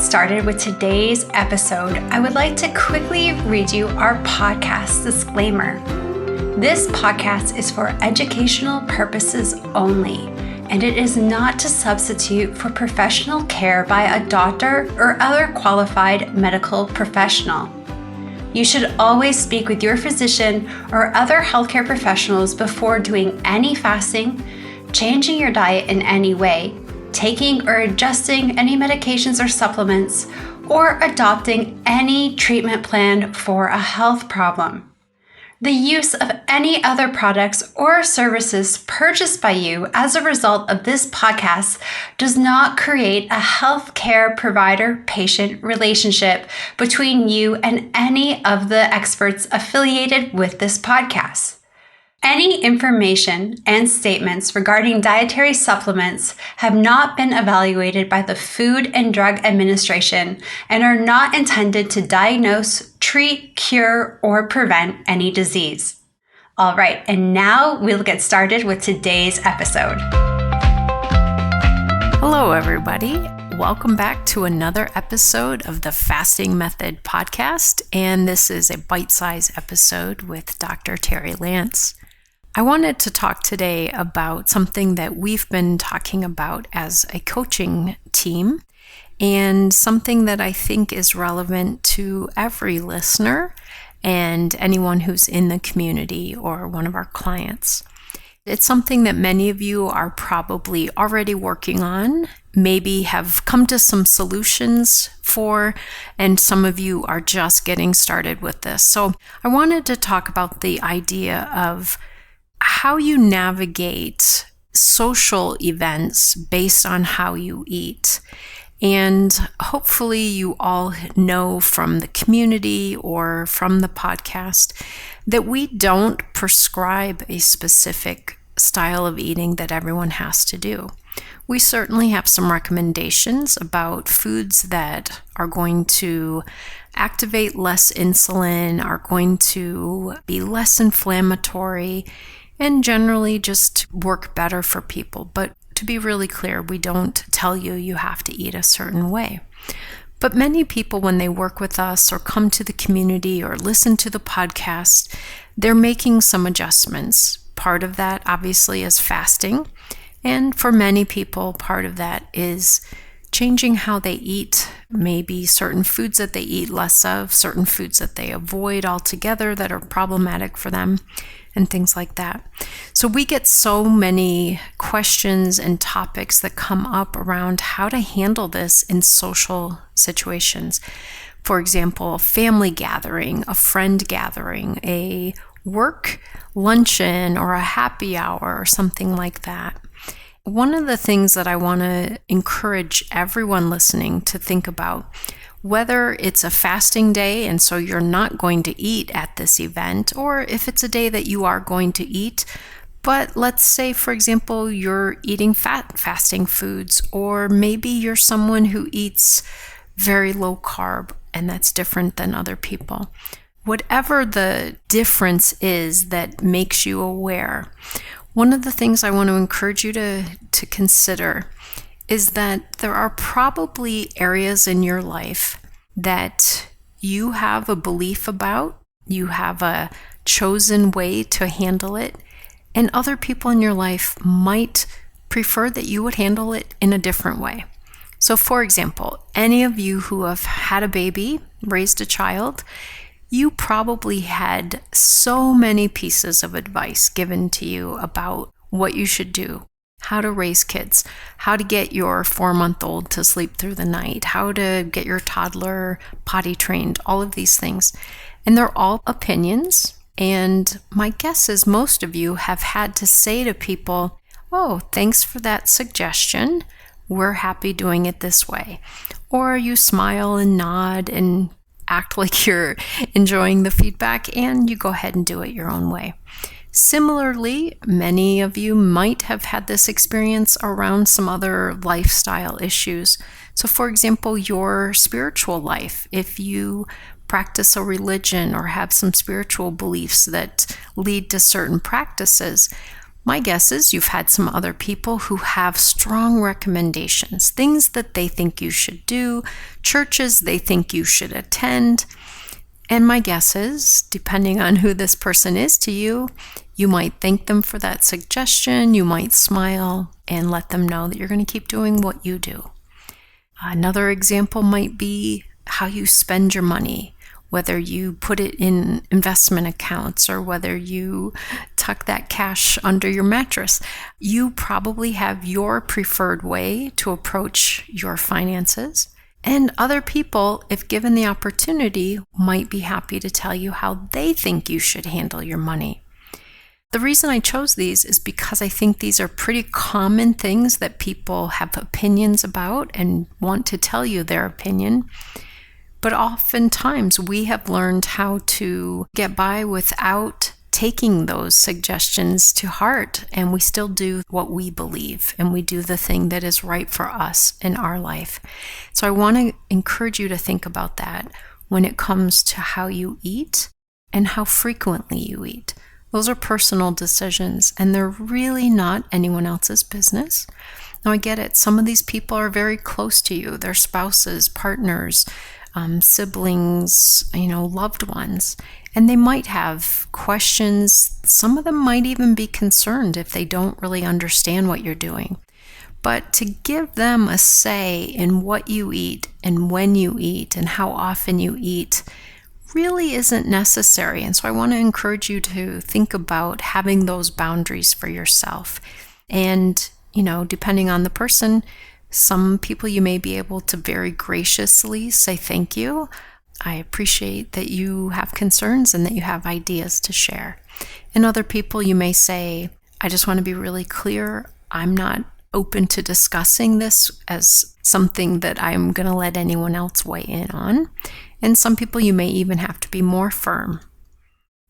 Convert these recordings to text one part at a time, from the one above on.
get started with today's episode, I would like to quickly read you our podcast disclaimer. This podcast is for educational purposes only, and it is not to substitute for professional care by a doctor or other qualified medical professional. You should always speak with your physician or other healthcare professionals before doing any fasting, changing your diet in any way, taking or adjusting any medications or supplements, or adopting any treatment plan for a health problem. The use of any other products or services purchased by you as a result of this podcast does not create a healthcare provider-patient relationship between you and any of the experts affiliated with this podcast. Any information and statements regarding dietary supplements have not been evaluated by the Food and Drug Administration and are not intended to diagnose, treat, cure, or prevent any disease. All right, and now we'll get started with today's episode. Hello, everybody. Welcome back to another episode of the Fasting Method podcast, and this is a bite-sized episode with Dr. Terri Lance. I wanted to talk today about something that we've been talking about as a coaching team and something that I think is relevant to every listener and anyone who's in the community or one of our clients. It's something that many of you are probably already working on, maybe have come to some solutions for, and some of you are just getting started with this. So I wanted to talk about the idea of how you navigate social events based on how you eat. And hopefully you all know from the community or from the podcast that we don't prescribe a specific style of eating that everyone has to do. We certainly have some recommendations about foods that are going to activate less insulin, are going to be less inflammatory, and generally just work better for people. But to be really clear, we don't tell you you have to eat a certain way. But many people, when they work with us or come to the community or listen to the podcast, they're making some adjustments. Part of that, obviously, is fasting. And for many people, part of that is changing how they eat, maybe certain foods that they eat less of, certain foods that they avoid altogether that are problematic for them, and things like that. So we get so many questions and topics that come up around how to handle this in social situations. For example, a family gathering, a friend gathering, a work luncheon, or a happy hour, or something like that. One of the things that I want to encourage everyone listening to think about, whether it's a fasting day and so you're not going to eat at this event, or if it's a day that you are going to eat, but let's say, for example, you're eating fasting foods, or maybe you're someone who eats very low carb, and that's different than other people. Whatever the difference is that makes you aware, one of the things I want to encourage you to consider is that there are probably areas in your life that you have a belief about, you have a chosen way to handle it, and other people in your life might prefer that you would handle it in a different way. So for example, any of you who have had a baby, raised a child, you probably had so many pieces of advice given to you about what you should do, how to raise kids, how to get your 4-month-old to sleep through the night, how to get your toddler potty trained, all of these things. And they're all opinions. And my guess is most of you have had to say to people, "Oh, thanks for that suggestion. We're happy doing it this way." Or you smile and nod and act like you're enjoying the feedback, and you go ahead and do it your own way. Similarly, many of you might have had this experience around some other lifestyle issues. So for example, your spiritual life, if you practice a religion or have some spiritual beliefs that lead to certain practices, My guess is you've had some other people who have strong recommendations, things that they think you should do, churches they think you should attend. And my guess is, depending on who this person is to you, you might thank them for that suggestion, you might smile and let them know that you're going to keep doing what you do. Another example might be how you spend your money, whether you put it in investment accounts or whether you tuck that cash under your mattress. You probably have your preferred way to approach your finances. And other people, if given the opportunity, might be happy to tell you how they think you should handle your money. The reason I chose these is because I think these are pretty common things that people have opinions about and want to tell you their opinion. But oftentimes we have learned how to get by without taking those suggestions to heart, and we still do what we believe, and we do the thing that is right for us in our life. So I want to encourage you to think about that when it comes to how you eat and how frequently you eat. Those are personal decisions, and they're really not anyone else's business. Now, I get it. Some of these people are very close to you. They're spouses, partners, siblings, loved ones. And they might have questions. Some of them might even be concerned if they don't really understand what you're doing. But to give them a say in what you eat and when you eat and how often you eat really isn't necessary. And so I want to encourage you to think about having those boundaries for yourself. And, depending on the person, some people you may be able to very graciously say thank you. I appreciate that you have concerns and that you have ideas to share. And other people you may say, I just want to be really clear, I'm not open to discussing this as something that I'm going to let anyone else weigh in on. And some people you may even have to be more firm.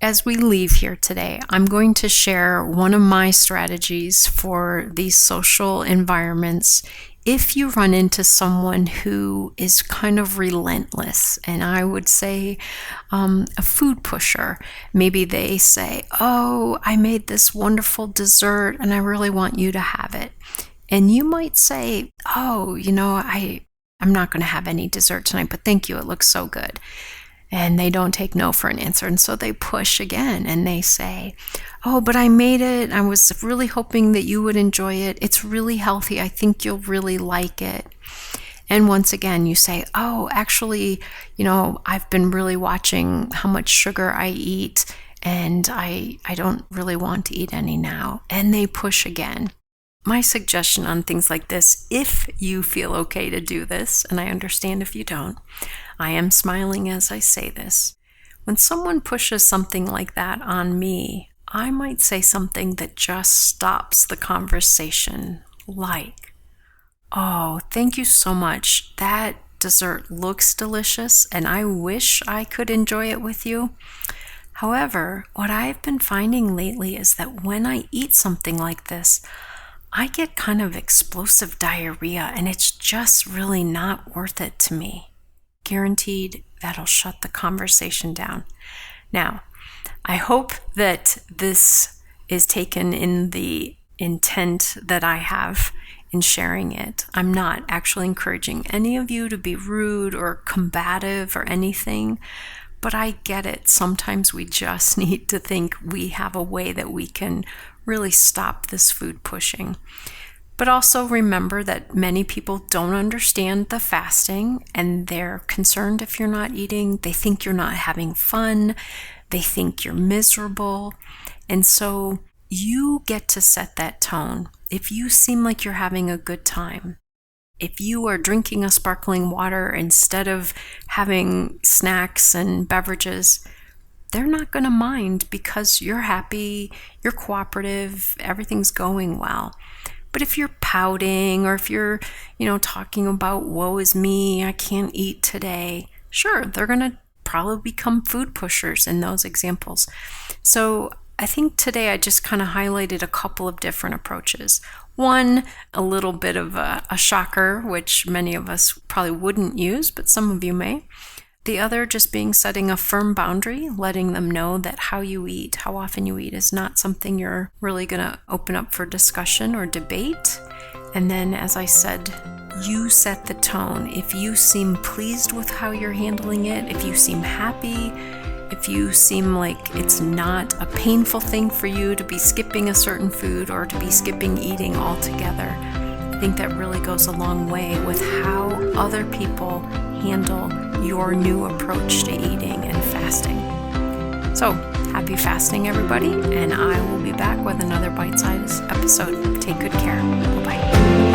As we leave here today, I'm going to share one of my strategies for these social environments if you run into someone who is kind of relentless, and I would say a food pusher. Maybe they say, oh, I made this wonderful dessert and I really want you to have it. And you might say, oh, I'm not going to have any dessert tonight, but thank you, it looks so good. And they don't take no for an answer. And so they push again and they say, oh, but I made it. I was really hoping that you would enjoy it. It's really healthy. I think you'll really like it. And once again, you say, oh, actually, I've been really watching how much sugar I eat and I don't really want to eat any now. And they push again. My suggestion on things like this, if you feel okay to do this, and I understand if you don't, I am smiling as I say this. When someone pushes something like that on me, I might say something that just stops the conversation, like, oh, thank you so much. That dessert looks delicious, and I wish I could enjoy it with you. However, what I've been finding lately is that when I eat something like this, I get kind of explosive diarrhea, and it's just really not worth it to me. Guaranteed that'll shut the conversation down. Now, I hope that this is taken in the intent that I have in sharing it. I'm not actually encouraging any of you to be rude or combative or anything, but I get it. Sometimes we just need to think we have a way that we can really stop this food pushing. But also remember that many people don't understand the fasting and they're concerned if you're not eating. They think you're not having fun. They think you're miserable. And so you get to set that tone. If you seem like you're having a good time, if you are drinking a sparkling water instead of having snacks and beverages, they're not going to mind because you're happy, you're cooperative, everything's going well. But if you're pouting or if you're, talking about woe is me, I can't eat today, sure, they're going to probably become food pushers in those examples. So I think today I just kind of highlighted a couple of different approaches. One, a little bit of a shocker, which many of us probably wouldn't use, but some of you may. The other just being setting a firm boundary, letting them know that how you eat, how often you eat is not something you're really going to open up for discussion or debate. And then, as I said, you set the tone. If you seem pleased with how you're handling it, if you seem happy, if you seem like it's not a painful thing for you to be skipping a certain food or to be skipping eating altogether, I think that really goes a long way with how other people handle your new approach to eating and fasting. So, happy fasting, everybody, and I will be back with another bite-sized episode. Take good care. Bye-bye.